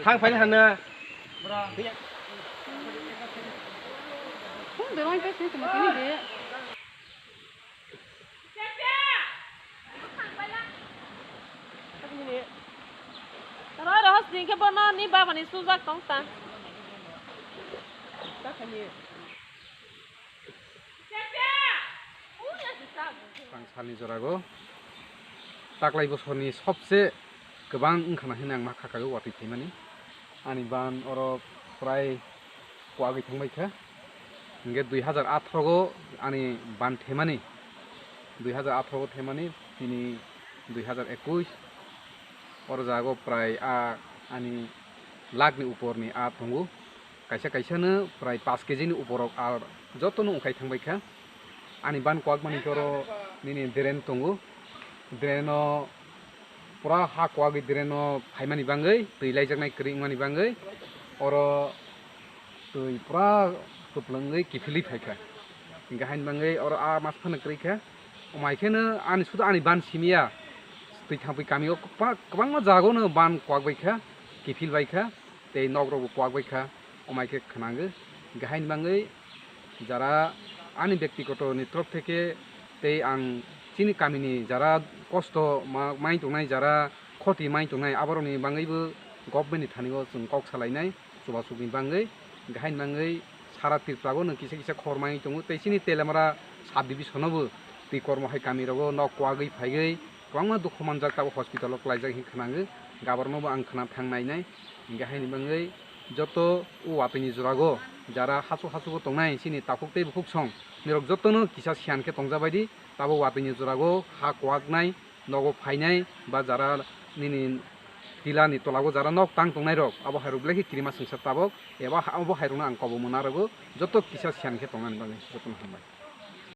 thang phải hành nè không được nói cái gì mà cái gì đó đó xin cái bọn nó ní ba bọn ní su giác công ta बांसालनि जरागो ताक्लाय बोसोरनि सबसे गोबां ओंखारना होनो आं माखाखागौ वाटि थैमानि आंनि बान अरब प्राय कवा गैथांबायखा इंगे 2018 गो आंनि बान थेमानि 2018 गो थेमानि दिनै 2021 और जागो प्राय आंनि लाखनि उपरनि दंगो कायसा कायसानो प्राय 5 केजिनि उपराव जतनो अंखाय थांबायखा आंनि बान कवाक मानि करो निनि ड्रेन दंगो ड्रेनो पुरा हा कवागै ड्रेनो फायमानि बाङै दै लायजानाय क्रिमानि बाङै और दै पुरा गोब्लङै किफिलि फायखा गाहायनि बाङै और मास फानो क्रिखा अमायखेनो आंनि सुद आंनि बान सिमिया दै थांबै गामियाव गोबां जागोनो बान कवागबायखा किफिलबायखा दै नगरबो कवागबायखा अमायखे खानांगो गाहायनि बाङै যারা आंनि व्यक्तिगत तरफ থেকে तै आं चिनि गामिनि যারা कस्त माइ दंनाय যারা खति माइ दंनाय आबारनि बाङैबो गभर्नमेन्टनि थानायाव जों कक सालायनाय जगाजगनि बाङै गाहायनि बाङै सारा तिरफ्राबो नों किसा किसा खरमाय दङ तै चिनि तेलामारा साब डिभिसनावबो दै कर्महाय गामिरावबो न कवागै फायगै गोबां दुखु मोनजागताबो हस्पिटालाव लायजाग हिंखानांगो गाबरनोबो आं खोना थांनायनाय गाहायनि बाङै যত ওয়াতিনি জোরাগো যারা হাসু হাসুবো তংনাই সিনি তাকুকতে বুকুক সং নিরক যতনো কিসা সিয়ানকে তংজাবাयदि তাবো ওয়াতিনি জোরাগো হা কোয়াকনাই নগো ফাইনাই বা যারা নিনি টিলাनि तलागो যারা নক तां तंनाय रक आबो हायरुब्लेखि क्रिमा संसार ताबक एबा आबो हायरुना आं कबो मोनारबो जत किसा सियानके तंनानै बाङै जतन हामबाय।